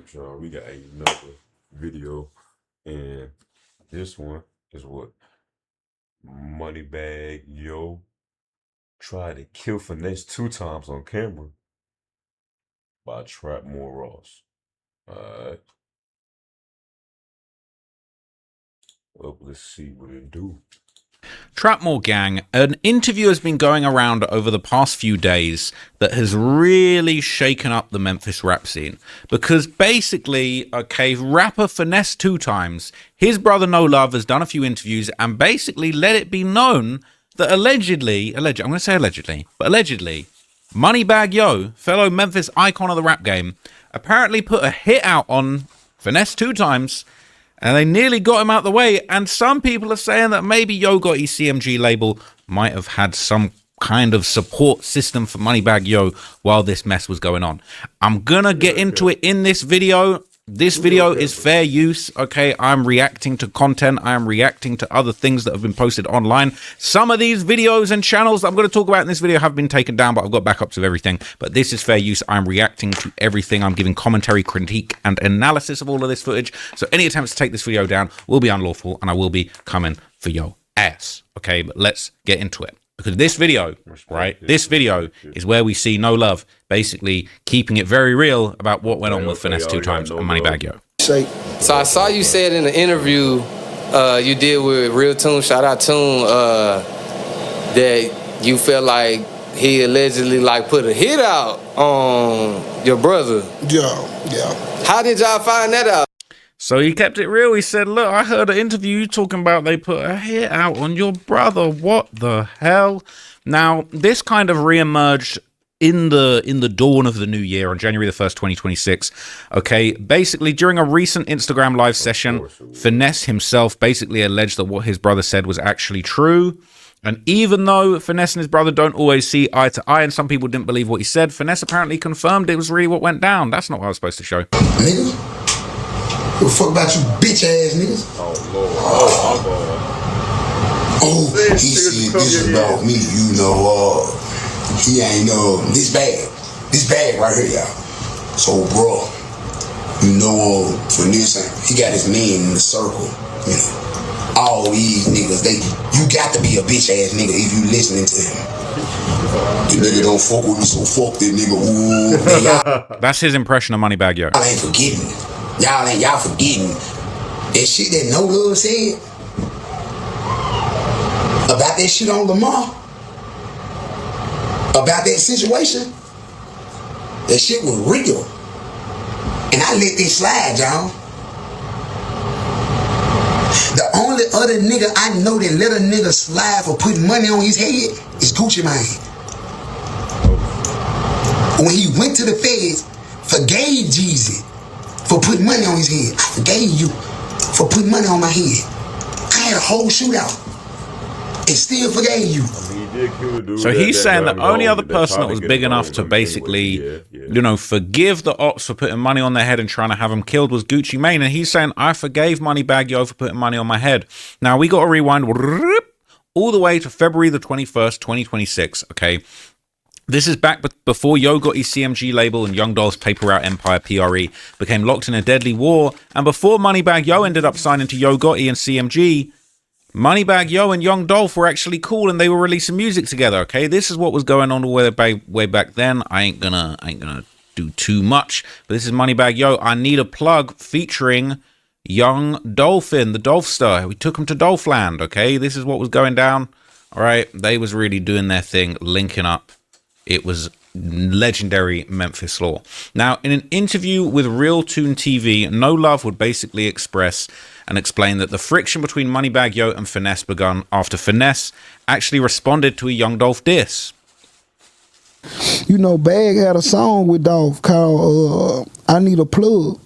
Alright, y'all, we got another video, and this one is what MoneyBagYo tried to kill Finesse2Tymes on camera by Trap More Ross. Alright, well, let's see what it do. Trapmore Gang, an interview has been going around over the past few days that has really shaken up the Memphis rap scene. Because basically, okay, rapper Finesse2Tymes, his brother No Love has done a few interviews and basically let it be known that allegedly, I'm going to say allegedly, but allegedly, MoneyBagYo, fellow Memphis icon of the rap game, apparently put a hit out on Finesse2Tymes. And they nearly got him out the way. And some people are saying that maybe Yo Gotti's CMG label might have had some kind of support system for MoneyBagYo while this mess was going on. I'm going to get into it in this video. This video is fair use, okay? I'm reacting to content. I am reacting to other things that have been posted online. Some of these videos and channels that I'm going to talk about in this video have been taken down, but I've got backups of everything. But this is fair use. I'm reacting to everything. I'm giving commentary, critique, and analysis of all of this footage. So any attempts to take this video down will be unlawful, and I will be coming for your ass, okay? But let's get into it. Because this video, right, this video is where we see No Love basically keeping it very real about what went on with Finesse2Tymes and MoneyBagYo. So I saw you said in the interview you did with Real Tune, shout out Tune, that you felt like he allegedly like put a hit out on your brother. Yeah. How did y'all find that out? So he kept it real. He said, look, I heard an interview you talking about they put a hit out on your brother. What the hell? Now, this kind of reemerged in the dawn of the new year on January the 1st, 2026. Okay, basically during a recent Instagram live session, Finesse himself basically alleged that what his brother said was actually true. And even though Finesse and his brother don't always see eye to eye, and some people didn't believe what he said, Finesse apparently confirmed it was really what went down. That's not what I was supposed to show. Nigga, what the fuck about you bitch ass niggas? Oh, Lord. Oh, my God. Oh, he said this about me, you know, he ain't this bag right here, y'all. So, bro, you know, for this, he got his men in the circle, you know. All these niggas, you got to be a bitch ass nigga if you listening to him. The nigga don't fuck with me, so fuck that nigga. Ooh, that's his impression of MoneyBagYo. Y'all ain't forgetting. Y'all forgetting that shit that No Love said about that shit on Lamar, about that situation. That shit was real, and I let this slide, y'all. The only other nigga I know that let a nigga slide for putting money on his head is Gucci Mane. When he went to the feds, forgave Jeezy for putting money on his head. I forgave you for putting money on my head. I had a whole shootout and still forgave you. So he's saying the only other person that was big enough to basically, you know, forgive the ops for putting money on their head and trying to have them killed was Gucci Mane. And he's saying, I forgave MoneyBagYo for putting money on my head. Now, we got to rewind all the way to February the 21st, 2026, okay? This is back before Yo Gotti's CMG label and Young Dolph's Paper Route Empire PRE became locked in a deadly war. And before MoneyBagYo ended up signing to Yo Gotti and CMG, MoneyBagYo and Young Dolph were actually cool and they were releasing music together, okay? This is what was going on way back then. I ain't gonna do too much, but this is MoneyBagYo. I Need a Plug featuring Young Dolphin, the Dolphster. We took him to Dolphland, okay? This is what was going down, all right? They was really doing their thing, linking up. It was legendary Memphis lore. Now, in an interview with Real Tune TV, No Love would basically express and explain that the friction between MoneyBagYo and Finesse begun after Finesse actually responded to a Young Dolph diss. You know, Bag had a song with Dolph called I Need a Plug.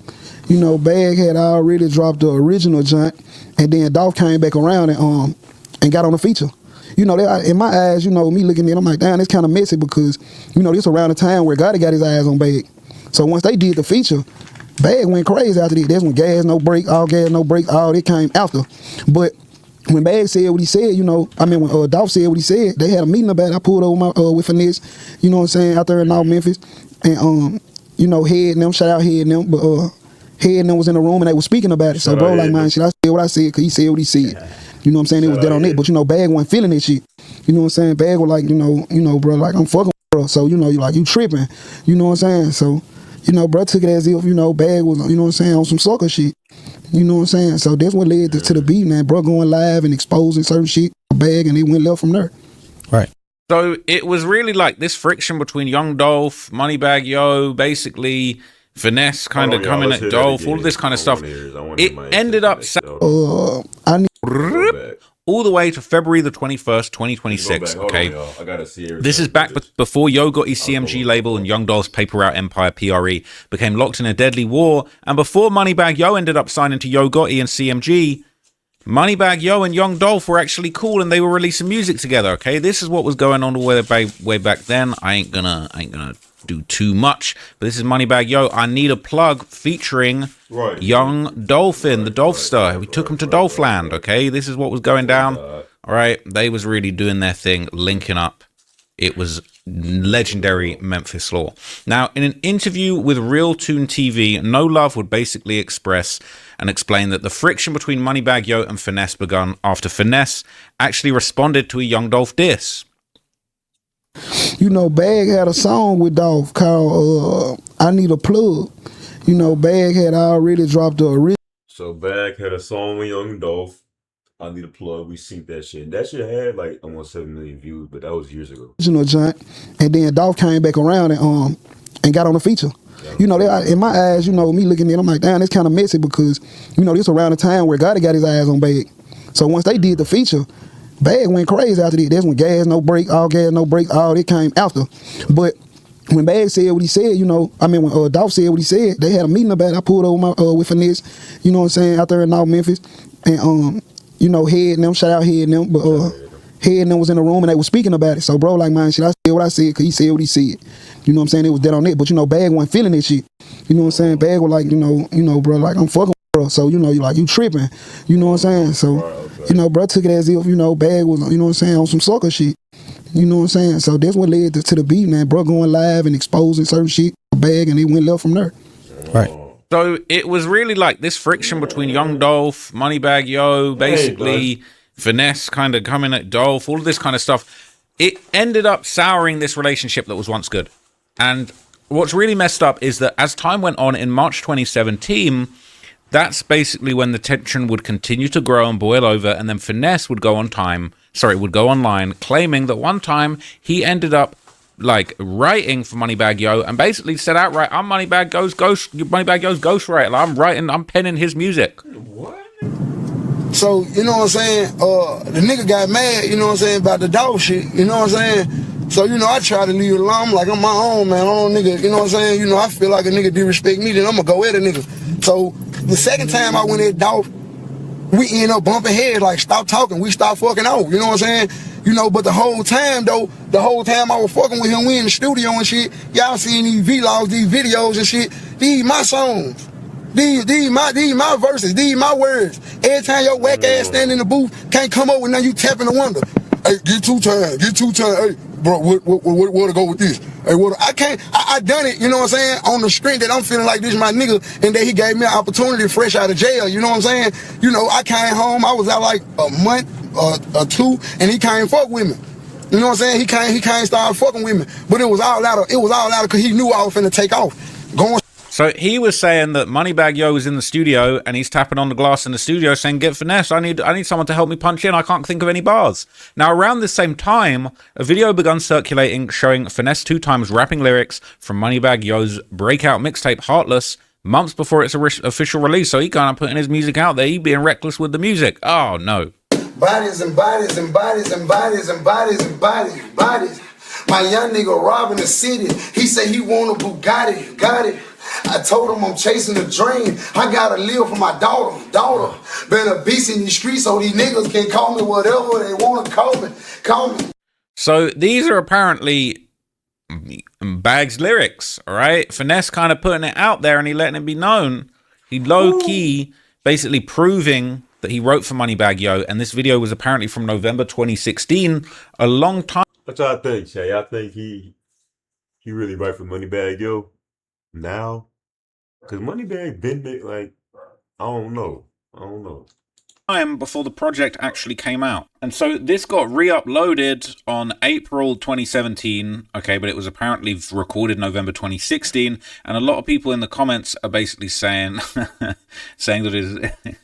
You know, Bag had already dropped the original joint, and then Dolph came back around and got on the feature. You know, in my eyes, you know, me looking at it, I'm like, damn, it's kind of messy because, you know, this around the time where Gotti got his eyes on Bag. So once they did the feature, Bag went crazy after that. That's when Gas No Break, all Gas No Break, all that came after. But when Bag said what he said, you know, I mean, when Dolph said what he said, they had a meeting about it. I pulled over with Finesse, you know what I'm saying, out there in North Memphis. And, you know, Head and them, shout out Head and them. But Head and them was in the room and they was speaking about it. So bro, like man, shit, I said what I said because he said what he said. You know what I'm saying? It was dead on it. But you know, Bag wasn't feeling that shit. You know what I'm saying? Bag was like, you know, bro, like I'm fucking with bro. So, you know, you tripping. You know what I'm saying? So, you know, bro took it as if, you know, Bag was, you know what I'm saying, on some sucker shit. You know what I'm saying? So that's what led to the beat, man. Bro going live and exposing certain shit, Bag, and it went left from there. Right. So it was really like this friction between Young Dolph, MoneyBagYo, basically Finesse kind of coming at Dolph, all of this kind of stuff. It ended up I need all the way to February the 21st, 2026. Okay, this is back before Yo Gotti's CMG label and Young Dolph's Paper Route Empire (PRE) became locked in a deadly war, and before MoneyBagYo ended up signing to Yo Gotti and CMG. MoneyBagYo and Young Dolph were actually cool and they were releasing music together. Okay, this is what was going on way back then. I ain't gonna do too much, but this is MoneyBagYo. I need a plug featuring Young Dolphin, the Dolphster. We took him to Dolphland. Okay, this is what was going down. All right, they was really doing their thing, linking up. It was legendary Memphis law. Now, in an interview with Real Tune TV, No Love would basically express and explain that the friction between MoneyBagYo and Finesse begun after Finesse actually responded to a Young Dolph diss. You know, Bag had a song with Dolph called I Need a Plug. You know, Bag had already dropped the original. So Bag had a song with Young Dolph. I Need a Plug. We synced that shit. That shit had like almost 7 million views, but that was years ago. Original joint, and then Dolph came back around and got on the feature. You know, in my eyes, you know, me looking at it, I'm like, damn, it's kind of messy because, you know, this around the time where Gotti got his eyes on Bag. So once they did the feature, Bag went crazy after that. That's when Gas No Break, all it came after. But when Bag said what he said, you know, I mean, when Dolph said what he said, they had a meeting about it. I pulled over with Finesse, you know what I'm saying, out there in North Memphis. And, you know, Head and them, shout out Head and them, but Head and them was in the room and they was speaking about it. So, bro, like, man, shit, I said what I said because he said what he said. You know what I'm saying? It was dead on it. But, you know, Bag wasn't feeling that shit. You know what I'm saying? Bag was like, you know, bro, like, I'm fucking with bro. So, you know, you tripping. You know what I'm saying? So, you know, bro took it as if, you know, Bag was, you know what I'm saying, on some sucker shit. You know what I'm saying? So that's what led to the beat, man. Bro going live and exposing certain shit, Bag, and it went left from there. Right. So it was really like this friction between Young Dolph, MoneyBagYo, basically Finesse kind of coming at Dolph, all of this kind of stuff. It ended up souring this relationship that was once good. And what's really messed up is that as time went on in March 2017, that's basically when the tension would continue to grow and boil over, and then Finesse would go online claiming that one time he ended up like writing for MoneyBagYo and basically said outright, I'm MoneyBagYo's ghostwriter. I'm penning his music. What? So, you know what I'm saying? The nigga got mad, you know what I'm saying, about the dog shit, you know what I'm saying? So, you know, I try to leave it alone. I'm like, I'm my own, man. I don't nigga, you know what I'm saying? You know, I feel like a nigga disrespect me, then I'm gonna go at a nigga. So, the second time I went at Dolph, we end up bumping heads, like, stop talking, we stop fucking off, you know what I'm saying? You know, but the whole time I was fucking with him, we in the studio and shit, y'all seeing these vlogs, these videos and shit, these my songs. These my verses, these my words. Every time your whack ass stand in the booth, can't come up with nothing, you tapping the window. Hey, get two times. Hey, bro, where to go with this? Hey, I done it, you know what I'm saying, on the strength that I'm feeling like this my nigga, and that he gave me an opportunity fresh out of jail, you know what I'm saying? You know, I came home, I was out like a month or two, and he came fuck with me. You know what I'm saying? He came start fucking with me. But it was all out of because he knew I was finna take off. So he was saying that MoneyBagYo was in the studio and he's tapping on the glass in the studio saying, get Finesse, I need someone to help me punch in, I can't think of any bars. Now around this same time, a video begun circulating showing Finesse2Tymes rapping lyrics from MoneyBagYo's breakout mixtape Heartless months before its official release. So he kind of putting his music out there, he being reckless with the music. Oh no. Bodies and bodies and bodies and bodies and bodies and bodies and bodies. My young nigga robbing the city, he said he want a Bugatti, got it. I told him I'm chasing a dream. I gotta live for my daughter. Been a beast in these streets, so these niggas can call me whatever they want to call me. So these are apparently Bag's lyrics, all right? Finesse kind of putting it out there and he letting it be known. He low-key basically proving that he wrote for MoneyBagYo, and this video was apparently from November 2016, a long time. What y'all think, Shay? I think he really write for MoneyBagYo now, Because Moneybag been big, like, I don't know. Time before the project actually came out. And so this got re-uploaded on April 2017, okay, but it was apparently recorded November 2016, and a lot of people in the comments are basically saying saying that it is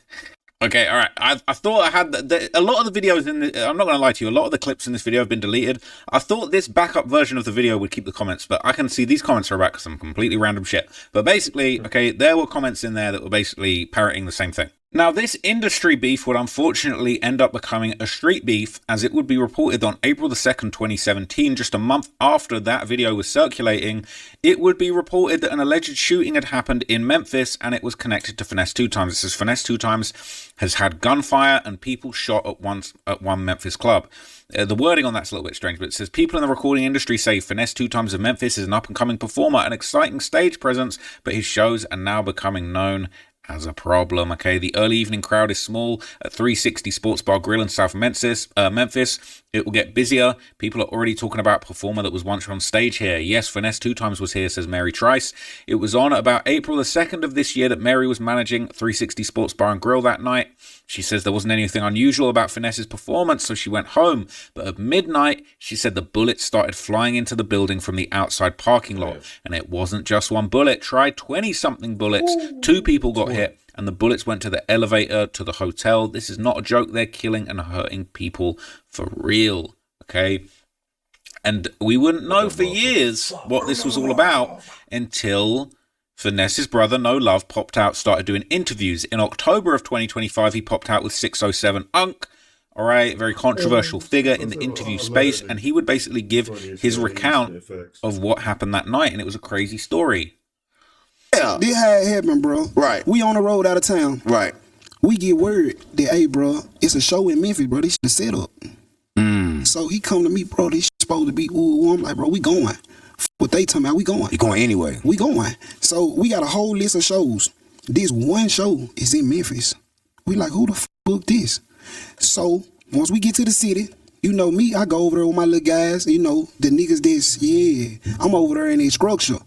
okay, all right. I thought I had a lot of the videos in the, I'm not going to lie to you, a lot of the clips in this video have been deleted. I thought this backup version of the video would keep the comments, but I can see these comments are back because some completely random shit. But basically, okay, there were comments in there that were basically parroting the same thing. Now, this industry beef would unfortunately end up becoming a street beef, as it would be reported on April the 2nd, 2017, just a month after that video was circulating. It would be reported that an alleged shooting had happened in Memphis, and it was connected to Finesse2Tymes. It says Finesse2Tymes has had gunfire and people shot at one Memphis club. The wording on that's a little bit strange, but it says people in the recording industry say Finesse2Tymes of Memphis is an up-and-coming performer, an exciting stage presence, but his shows are now becoming known as a problem. Okay, the early evening crowd is small at 360 Sports Bar Grill in South Memphis. It will get busier. People are already talking about a performer that was once on stage here. Yes, Finesse2Tymes was here, says Mary Trice. It was on about April the 2nd of this year that Mary was managing 360 Sports Bar and Grill that night. She says there wasn't anything unusual about Finesse's performance, so she went home. But at midnight, she said the bullets started flying into the building from the outside parking lot. And it wasn't just one bullet. Try 20-something bullets. 2 people got hit, and the bullets went to the elevator to the hotel. This is not a joke. They're killing and hurting people for real, okay? And we wouldn't know for years what this was all about until Finesse's brother, No Love, popped out, started doing interviews. In October of 2025, he popped out with 607 Unk, all right, very controversial figure in the interview space, and he would basically give his recount of what happened that night, and it was a crazy story. Yeah. This how it happened, bro. Right. We on the road out of town. Right. We get word that, hey, bro, it's a show in Memphis, bro. This shit is set up. So he come to me, bro, this shit supposed to be, ooh, I'm like, bro, we going. What they talking about, we going. You going anyway. We going. So we got a whole list of shows. This one show is in Memphis. We like, who the f booked this? So once we get to the city, you know me, I go over there with my little guys, you know, the niggas this, yeah. I'm over there in a structure.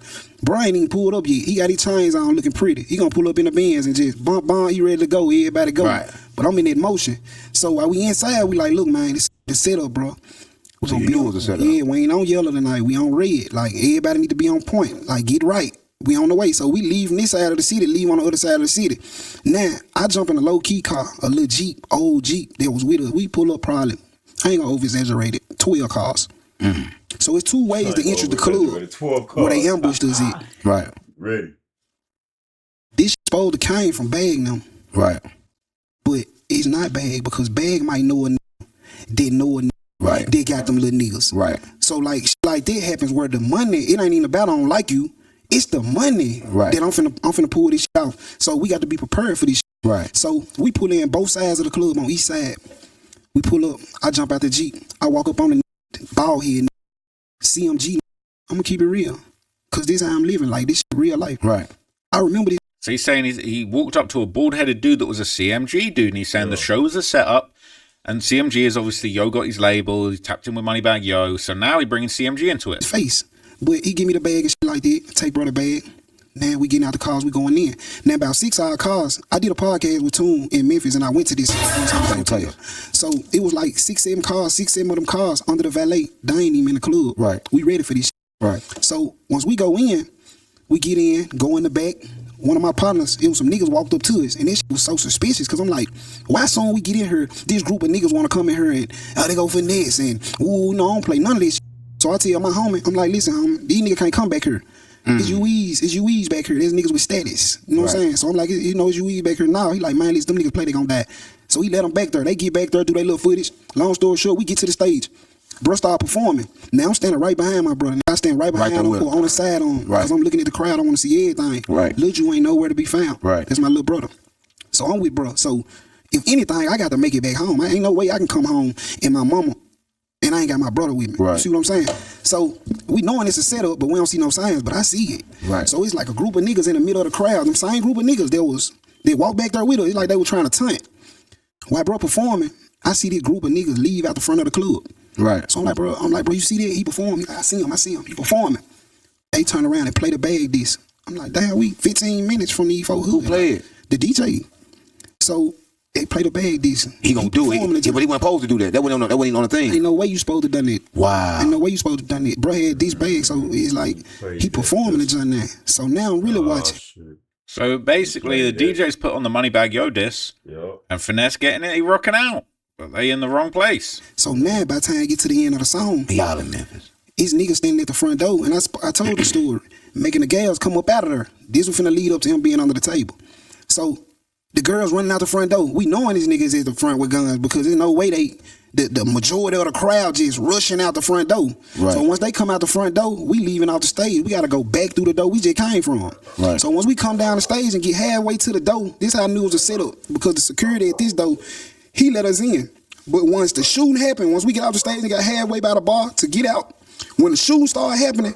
Brian ain't pulled up yet. He got his chains on looking pretty. He gonna pull up in the Benz and just bump, he ready to go, everybody go. Right. But I'm in that motion. So while we inside, we like, look, man, this the setup, bro. We so you knew it was a setup? Yeah, we ain't on yellow tonight. We on red. Like, everybody need to be on point. Like, get right. We on the way. So we leave from this side of the city, leave on the other side of the city. Now, I jump in a low-key car, a little Jeep, old Jeep that was with us. We pull up probably, I ain't gonna over-exaggerate it, 12 cars. So it's 2 ways to enter the club where they ambushed us at. Right. Ready. This supposed to came from Bag now. Right. But it's not Bag because Bag might know a nigga, didn't know a nigga. Right. They got them little niggas. Right. So like that happens where the money, it ain't even about I don't like you. It's the money that I'm finna pull this shit off. So we got to be prepared for this shit. Right. So we pull in both sides of the club on each side. We pull up. I jump out the Jeep. I walk up on the bald head, CMG. I'm gonna keep it real, cause this is how I'm living. Like this shit real life. Right. I remember this. So he's saying he walked up to a bald-headed dude that was a CMG dude, and he's saying the show was a setup, and CMG is obviously Yo got his label. He tapped in with MoneyBagYo, so now he's bringing CMG into it. Face, but he give me the bag and shit like that. Take brother bag. Now we getting out the cars, we going in. Now about 6 hour cars. I did a podcast with Toon in Memphis, and I went to this hotel. So it was like 6-7 cars, 6-7 of them cars under the valet. They ain't even in the club. Right. We ready for this shit. Right. So once we go in, we get in, go in the back. One of my partners, it was some niggas walked up to us, and this shit was so suspicious, because I'm like, why soon we get in here, this group of niggas want to come in here and, they go finesse, and, ooh, no, I don't play none of this shit. So I tell my homie, I'm like, listen, homie, these niggas can't come back here. It's UEs back here. There's niggas with status. You know what I'm saying? So I'm like, you know, it's UEs back here now. He like, man, these them niggas play, they gonna die. So he let them back there. They get back there, do their little footage. Long story short, we get to the stage. Bro start performing. Now I'm standing right behind my brother. I stand right behind him on the side on. Because I'm looking at the crowd. I want to see everything. Right. Lil Ju ain't nowhere to be found. Right. That's my little brother. So I'm with bro. So if anything, I got to make it back home. I ain't no way I can come home and my mama and I ain't got my brother with me. Right. You see what I'm saying? So we knowing it's a setup, but we don't see no signs, but I see it. Right. So it's like a group of niggas in the middle of the crowd. Them same group of niggas they walk back there with us. It's like they were trying to tunt. While bro performing, I see this group of niggas leave out the front of the club. Right. So I'm like, bro, you see that? He performing. I see him. He performing. They turn around and play the bag this. I'm like, damn, we 15 minutes from the folk hood. Who played? The DJ. So they played the bag decent. He gonna do it, but he wasn't supposed to do that. That wasn't on the thing. Ain't no way you supposed to done it. Wow. Ain't no way you supposed to done it. Bro had this bag, so it's like he performing the joint now. So now I'm really watching. Shit. So basically, the DJ's put on the MoneyBagYo diss, and Finesse getting it, he rocking out. But they in the wrong place. So now, by the time I get to the end of the song, y'all in Memphis. His niggas standing at the front door, and I told the story, making the gals come up out of there. This was finna lead up to him being under the table. So the girls running out the front door. We knowing these niggas at the front with guns because there's no way the majority of the crowd just rushing out the front door. Right. So once they come out the front door, we leaving off the stage. We got to go back through the door we just came from. Right. So once we come down the stage and get halfway to the door, this how I knew it was a setup because the security at this door, he let us in. But once the shooting happened, once we get off the stage and got halfway by the bar to get out, when the shooting started happening,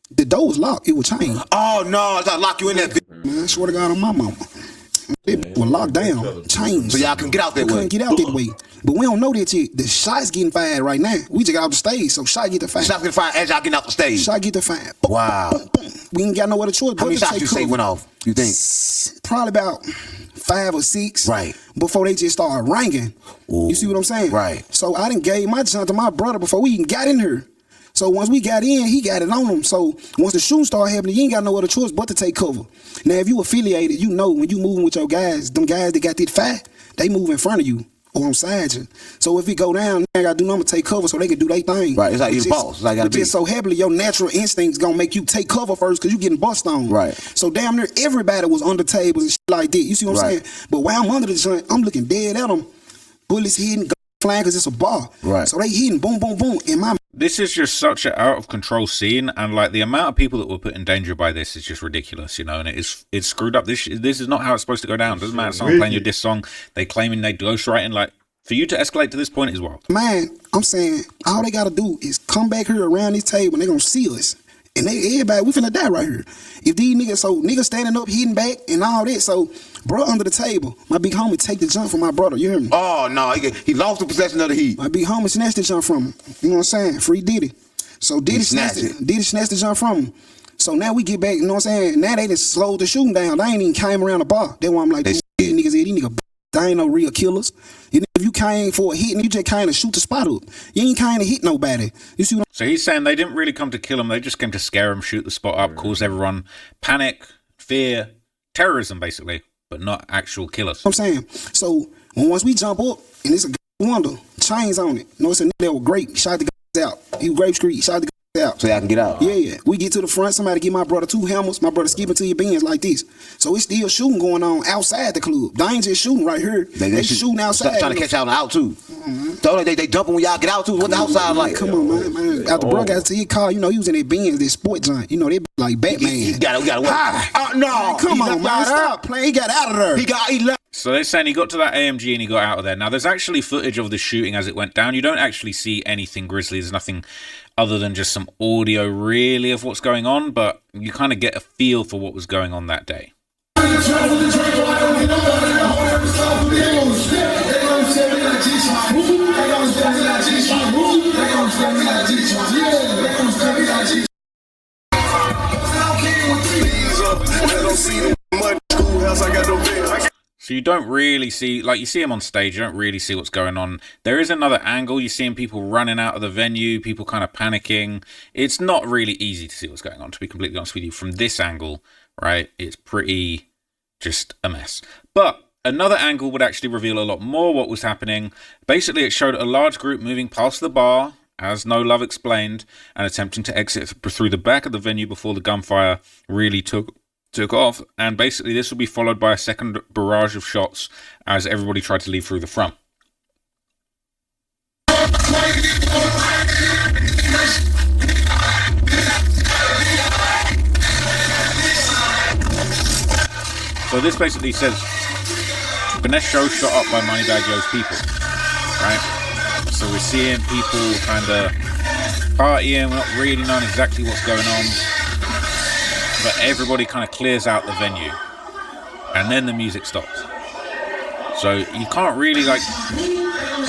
the door was locked. It was chained. Oh no, I gotta lock you in that bitch. Man, I swear to God on my mama. It was locked down, chains. So y'all couldn't get out that way. Couldn't get out that way. But we don't know that yet. The shots getting fired right now. We just got off the stage, so shot get the fire. Shots get fired as y'all getting off the stage. Shot get the fire. Wow. Boom, boom. We ain't got no other choice. How many shots you say went off, you think? Probably about 5 or 6. Right. Before they just started ringing. Ooh. You see what I'm saying? Right. So I done gave my junk to my brother before we even got in here. So once we got in, he got it on him. So once the shooting started happening, you ain't got no other choice but to take cover. Now, if you affiliated, you know when you moving with your guys, them guys that got that fire, they move in front of you or on side you. So if we go down, I gotta do nothing but take cover so they can do their thing. Right, it's like you're the boss. It's like gotta be. Just so heavily, your natural instincts gonna make you take cover first because you getting bust on. Right. So damn near everybody was under tables and shit like that. You see what I'm saying? But while I'm under the joint, I'm looking dead at them. Bullets hitting, flying because it's a bar. Right. So they hitting, boom, boom, boom. And my This is just such an out of control scene, and like the amount of people that were put in danger by this is just ridiculous, you know. And it's screwed up. This is not how it's supposed to go down. Doesn't matter. Someone playing your diss song, they claiming they ghostwriting. Like for you to escalate to this point is wild. man, I'm saying all they gotta do is come back here around this table and they gonna see us. And everybody, we finna die right here. If these niggas standing up, hitting back and all that. So, bro, under the table, my big homie take the jump from my brother. You hear me? Oh no, he lost the possession of the heat. My big homie snatched the jump from him. You know what I'm saying? Free Diddy. So Diddy snatched the jump from him. So now we get back, you know what I'm saying? Now they just slowed the shooting down. They ain't even came around the bar. That's why I'm like, these niggas, they ain't no real killers. If you came for a hit and you just kind of shoot the spot up, you ain't kind of hit nobody. You see what So he's saying they didn't really come to kill him. They just came to scare him, shoot the spot up, cause everyone panic, fear, terrorism, basically, but not actual killers. I'm saying? So once we jump up and it's a wonder, chains on it. You know, it's a nigga that was grape, shot the guys out. He was Grape Street, shot the guys out. So y'all can get out. Yeah. We get to the front, somebody give my brother 2 hammers, my brother skipping to your bins like this. So it's still shooting going on outside the club. They ain't just shooting right here. They shooting outside. Trying to catch out too. So they jumping when y'all get out too. What the outside like? Come on, man. After bro got to his car, you know, he was in their bins, their sport joint. You know, they like Batman. We gotta work. No, come on, man. Stop playing. He got out of there. He left. So they're saying he got to that AMG and he got out of there. Now, there's actually footage of the shooting as it went down. You don't actually see anything grisly. There's nothing other than just some audio, really, of what's going on. But you kind of get a feel for what was going on that day. So you don't really see, like you see him on stage, you don't really see what's going on. There is another angle. You're seeing people running out of the venue, people kind of panicking. It's not really easy to see what's going on, to be completely honest with you. From this angle, right, it's pretty just a mess. But another angle would actually reveal a lot more what was happening. Basically, it showed a large group moving past the bar, as No Love explained, and attempting to exit through the back of the venue before the gunfire really took off. And basically this will be followed by a second barrage of shots as everybody tried to leave through the front. So this basically says Finesse show shot up by MoneyBagYo's people, right? So we're seeing people kind of partying, we're not really knowing exactly what's going on, but everybody kind of clears out the venue and then the music stops. So you can't really, like,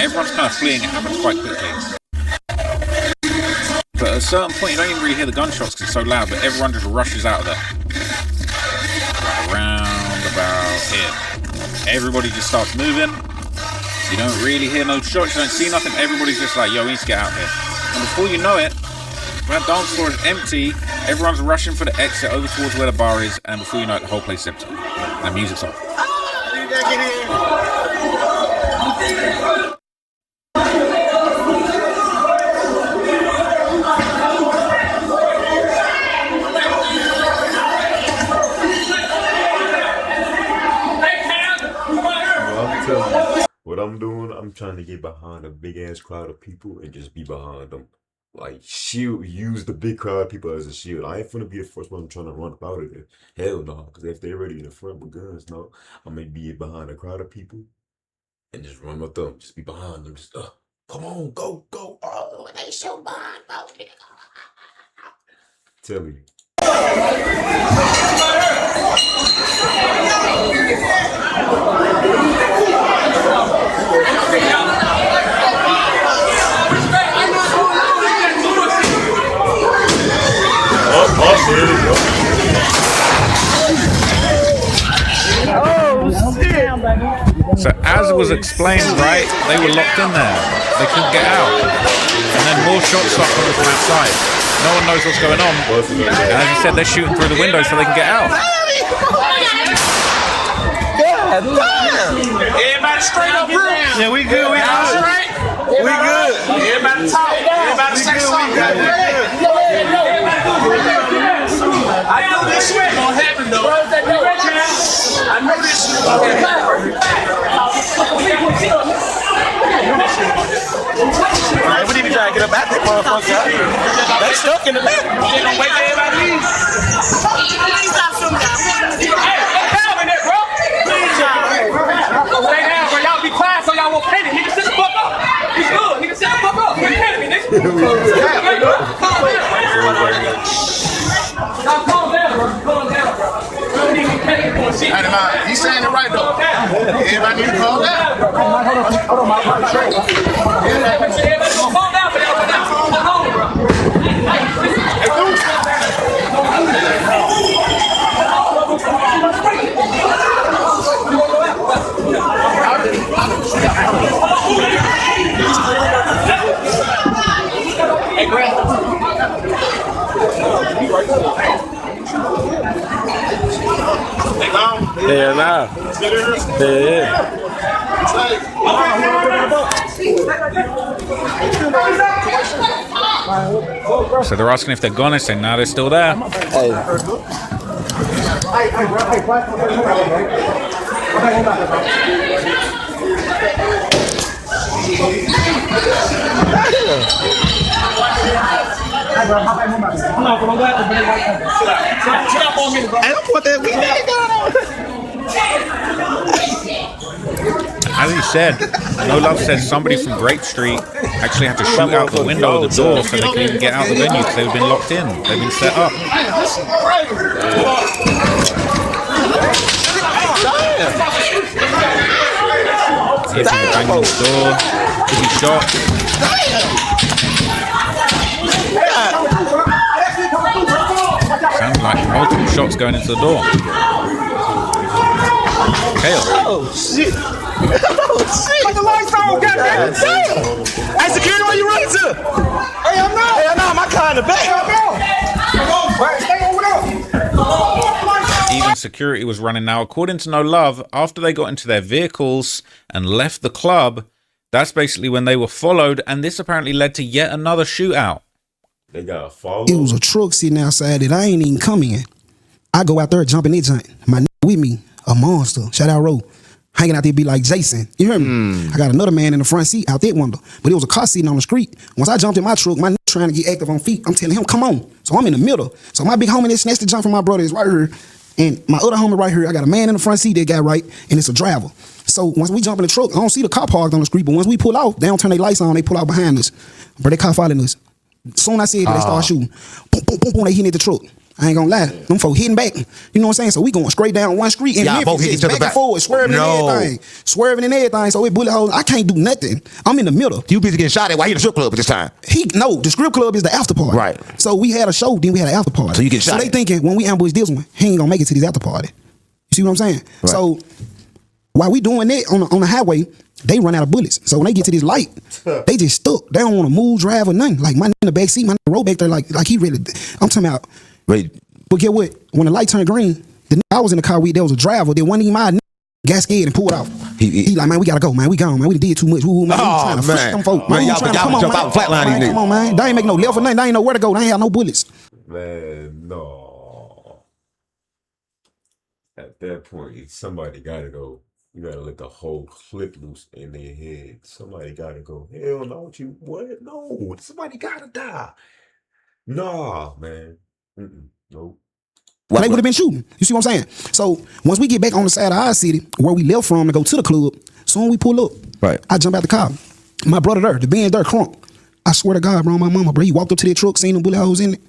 everyone's kind of fleeing. It happens quite quickly. But at a certain point, you don't even really hear the gunshots because it's so loud, but everyone just rushes out of there. about here. Everybody just starts moving. You don't really hear no shots. You don't see nothing. Everybody's just like, yo, we need to get out here. And before you know it, that dance floor is empty. Everyone's rushing for the exit over towards where the bar is. And before you know it, the whole place is empty. And the music's off. What I'm doing, I'm trying to get behind a big ass crowd of people and just be behind them. Like, use the big crowd of people as a shield. I ain't finna be the first one trying to run up out of there. Hell no, because if they're already in the front with guns, no, I'm gonna be behind a crowd of people and just run with them. Just be behind them. Just, come on, go. Oh, they so behind, bro. Tell you. So as it was explained, right, they were locked in there. They couldn't get out. And then more shots start coming from outside. No one knows what's going on. And as you said, they're shooting through the window so they can get out. Everybody straight up real. Yeah, we good. We Y'all good. straight? We good. Everybody talk. Everybody say something. I know this shit gonna happen though. I know this shit gonna happen. Alright, we need to try to get up at that motherfucker. They stuck in the back. They gonna wait till everybody leaves. Hey, Calvin there, bro. Please, y'all. Stay down, bro. Y'all be quiet so y'all won't panic. Nigga, sit the fuck up. He's good. Nigga, sit the fuck up. You're panicking, nigga. Calm down. Calm down, bro. Calm down, bro. He's saying it right though. Everybody need to calm down. Hold on, everybody calm down for that. Hold on, bro. Hey, Grant. Yeah, nah. Yeah. So they're asking if they're gone. I say, no, they're still there. As he said, No Love said somebody from Grape Street actually had to shoot out the window of the door so they could even get out of the venue because they've been locked in. They've been set up. Hitting banging on the door. Could be shot. Sounds like multiple shots going into the door. Kale. Oh shit! Put the lights on, goddamn! Hey, security, where you running to? Hell no, my car in the back. Even security was running now. According to No Love, after they got into their vehicles and left the club, that's basically when they were followed, and this apparently led to yet another shootout. They got followed. It was a truck sitting outside that I ain't even come in. I go out there jumping it joint. My with me, a monster. Shout out Roe. Hanging out there be like Jason. You hear me? I got another man in the front seat out that window. But it was a car sitting on the street. Once I jumped in my truck, my trying to get active on feet. I'm telling him, come on. So I'm in the middle. So my big homie that snatched the jump from my brother is right here. And my other homie right here, I got a man in the front seat that got right, and it's a driver. So once we jump in the truck, I don't see the car parked on the street, but once we pull out, they don't turn their lights on, they pull out behind us. But they car following us. Soon as I said that, they start shooting. Boom, boom, boom, boom, they hitting at the truck. I ain't gonna lie. Them folks hitting back. You know what I'm saying? So we going straight down one street in Memphis, both hit each other back back. and forward, swerving and everything. Swerving and everything. So it bullet holes. I can't do nothing. I'm in the middle. You busy getting shot at while he in the strip club at this time. The strip club is the after party. Right. So we had a show, then we had an after party. So you get shot So they at. thinking when we ambush this one, he ain't gonna make it to this after party. You see see what I'm saying? Right. So while we doing that on the highway, they run out of bullets. So when they get to this light, they just stuck. They don't want to move, drive, or nothing. Like my in the back seat, my roll back there, like he ready. I'm talking about. Right. But get what? When the light turned green, I was in the car with, there was a driver. There wasn't even my got scared and pulled off. He like, man, we gotta go, man. We gone, man. We did too much. Man, trying to flip them folks. Man, y'all jump out and flatline these niggas. Come on, man. They ain't make no left or nothing. They ain't know where to go. They ain't have no bullets. Man, no. At that point, somebody gotta go. You gotta let the whole clip loose in their head. Somebody gotta go. Hell no, what? No, somebody gotta die. Nah, man. Nope. Well, they would have been shooting. You see what I'm saying? So once we get back on the side of our city, where we left from to go to the club, soon we pull up. Right. I jump out the car. My brother there, the Benz there, crunk. I swear to God, bro, my mama, bro, he walked up to that truck, seen them bullet holes in it.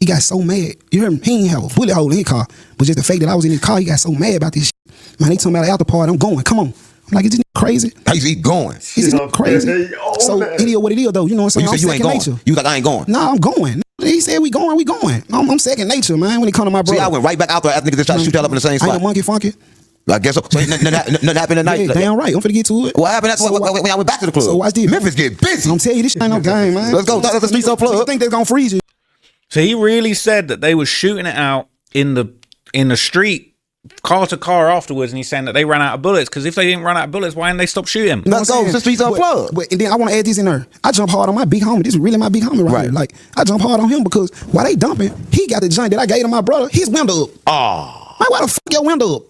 He got so mad. You hear him? He ain't have a bullet hole in his car. But just the fact that I was in his car, he got so mad about this shit. Man, they talking about the after party. I'm going. Come on. I'm like, is this crazy? How's he going? Is this crazy? So it is what it is, though. You know what I'm saying? You said you ain't going. Nature. You like, I ain't going. Nah, I'm going. He said we going. I'm second nature, man, when it come to my brother. See, I went right back out there after niggas just tried to shoot y'all up in the same spot. I ain't a monkey funky. I guess so. So nothing happened tonight? Yeah, damn right. I'm finna get to it. What happened? That's when I went back to the club. So watch this. Memphis get busy. I'm telling you, this shit ain't no game, man. Let's go. Let's speed some plug. You think they're gonna freeze you? So he really said that they were shooting it out in the street, car to car afterwards, and he's saying that they ran out of bullets, because if they didn't run out of bullets, why didn't they stop shooting? Let's go. The streets unplugged. But and then I want to add this in there. I jump hard on my big homie. This is really my big homie right here. Like, I jump hard on him because while they dumping, he got the joint that I gave to my brother. His window up. Oh. Man, why the fuck your window up?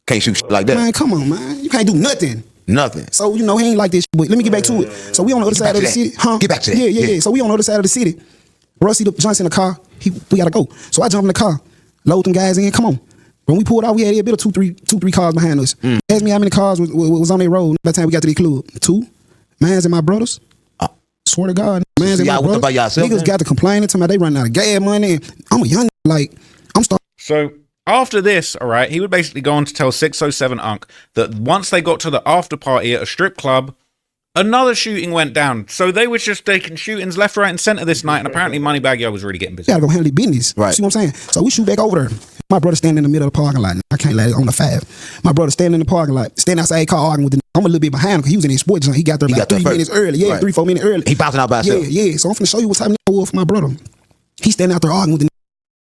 Can't shoot shit like that. Man, come on, man. You can't do nothing. Nothing. So, you know, he ain't like this shit. But let me get back to it. So we on the other side of the city. Huh? Get back to that. Yeah. So we on the other side of the city. Bro, see the joints in the car. We gotta go. So I jump in the car, load them guys in. Come on. When we pulled out, we had a bit of two, three cars behind us. Ask me how many cars was on their road by the time we got to the club. 2. Mans and my brothers. Swear to God. Mans and my brothers. By yourself, niggas got to complaining to me. They running out of gas money. I'm a young like, I'm starting. So after this, all right, he would basically go on to tell 607 Unc that once they got to the after party at a strip club, another shooting went down. So they were just taking shootings left, right, and center this night, and apparently MoneyBagYo was really getting busy. Gotta go handle the business. Right. See what I'm saying? So we shoot back over there. My brother standing in the middle of the parking lot. I can't let it on the 5. My brother standing in the parking lot, standing outside a car arguing with the. I'm a little bit behind him because he was in his sports zone. He got there about 3 minutes early. Yeah, 3-4 minutes early. He bouncing out by himself. Yeah. So I'm finna show you what type of nigga I was for my brother. He standing out there arguing with the.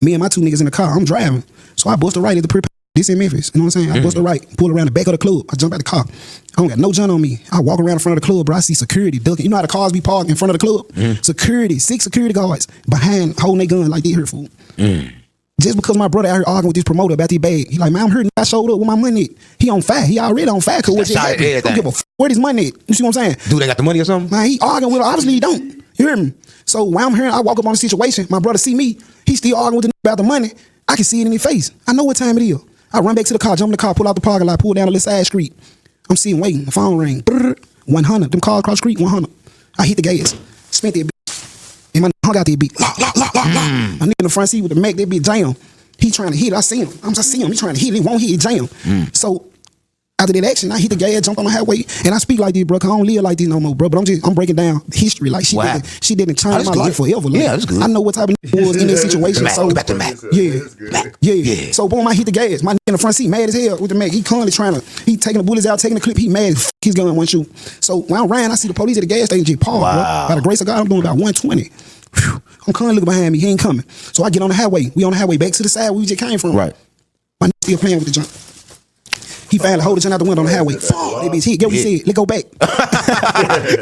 Me and my 2 niggas in the car. I'm driving. So I bust a right at the pre. This in Memphis. You know what I'm saying? I bust a right, pull around the back of the club. I jump out the car. I don't got no gun on me. I walk around in front of the club, bro. I see security ducking. You know how the cars be parked in front of the club? Security, 6 security guards behind holding their gun like they here, fool. Just because my brother out here arguing with this promoter about this bag. He like, man, I'm hurting. I showed up with my money. He on fire. He already on fire. Cause what just happened. I don't give a where this money at. You see what I'm saying? Do they got the money or something? Man, he arguing with her. Obviously he don't. You hear me? So while I'm hearing, I walk up on the situation. My brother see me. He still arguing with the about the money. I can see it in his face. I know what time it is. I run back to the car, jump in the car, pull out the parking lot, pull down the little side street. I'm sitting waiting. The phone ring. 100. Them cars across the street, 100. I hit the gas. Spent that bitch. And my hung out that bitch. Lock. My nigga in the front seat with the Mac, that bitch jam. He trying to hit it. I see him. I'm just seeing him. He trying to hit it. He won't hit it, jam. So after that action, I hit the gas, jumped on the highway, and I speak like this, bro. Cause I don't live like this no more, bro. But I'm breaking down history. Like she didn't change my life forever. Like, yeah, that's good. I know what type of was in this situation. Mac, so back to Mac. Yeah. So boom, I hit the gas. My nigga in the front seat, mad as hell with the Mac. He currently he taking the bullets out, taking the clip. He mad. His gun one shoot. So when I ran, I see the police at the gas station. Just paused, bro. By the grace of God, I'm doing about 120. Whew. I'm currently looking behind me. He ain't coming. So I get on the highway. We on the highway back to the side where we just came from. Right. My nigga still playing with the junk. He finally hold the junk out the window on the highway. Fuck, that bitch hit. Get what he said. Let's go back.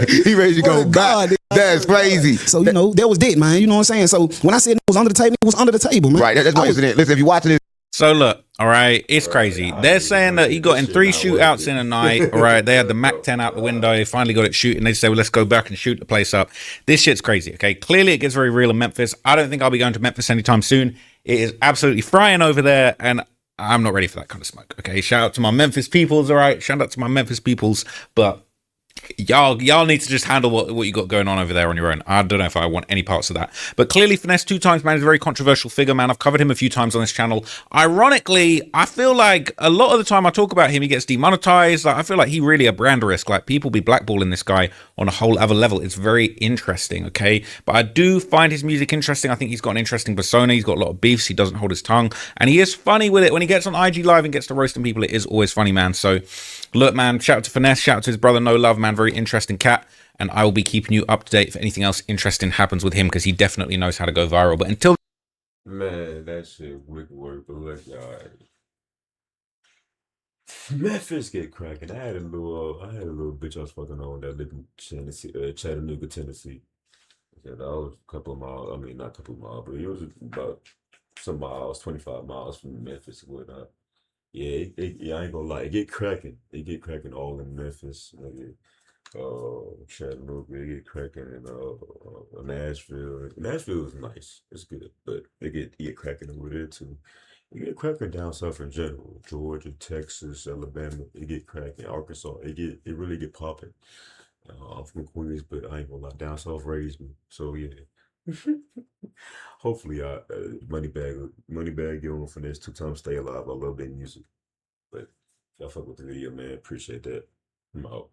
He ready to go back. That's crazy. So, you know, that was that, man. You know what I'm saying? So when I said it was under the table, it was under the table, man. Right. That's what it is. Listen, if you're watching this. So look, all right, it's crazy. They're saying that he got in 3 shootouts in a night. All right, they had the Mac 10 out the window. They finally got it shooting. They say, well, let's go back and shoot the place up. This shit's crazy, okay? Clearly, it gets very real in Memphis. I don't think I'll be going to Memphis anytime soon. It is absolutely frying over there, and I'm not ready for that kind of smoke, okay? Shout out to my Memphis peoples, all right? Shout out to my Memphis peoples, but y'all need to just handle what you got going on over there on your own. I don't know if I want any parts of that. But clearly, Finesse2Tymes, man, is a very controversial figure, man. I've covered him a few times on this channel. Ironically, I feel like a lot of the time I talk about him, he gets demonetized. Like, I feel like he really a brand risk. Like, people be blackballing this guy on a whole other level. It's very interesting, okay? But I do find his music interesting. I think he's got an interesting persona. He's got a lot of beefs. He doesn't hold his tongue. And he is funny with it. When he gets on IG Live and gets to roasting people, it is always funny, man. So, look, man, shout out to Finesse. Shout out to his brother, No Love, man. Very interesting cat. And I will be keeping you up to date if anything else interesting happens with him, because he definitely knows how to go viral. But until... Man, that shit wicked work, but look, y'all. Memphis get cracking. I had a little bitch I was fucking on that lived in Tennessee, Chattanooga, Tennessee. Yeah, that was a couple of miles. I mean, not a couple of miles, but it was about some miles, 25 miles from Memphis and whatnot. Yeah, yeah, I ain't gonna lie, it get cracking. It get cracking all in Memphis. Like, Chattanooga, it get cracking in Nashville. Nashville is nice. It's good, but it get cracking over there too. It get cracking down south in general. Georgia, Texas, Alabama, it get cracking. Arkansas, it really get popping. I'm from Queens, but I ain't gonna lie, down south raised me. So yeah. Hopefully MoneyBagYo and Finesse2Tymes stay alive. I love their music. But y'all fuck with the video, man. Appreciate that. I'm out.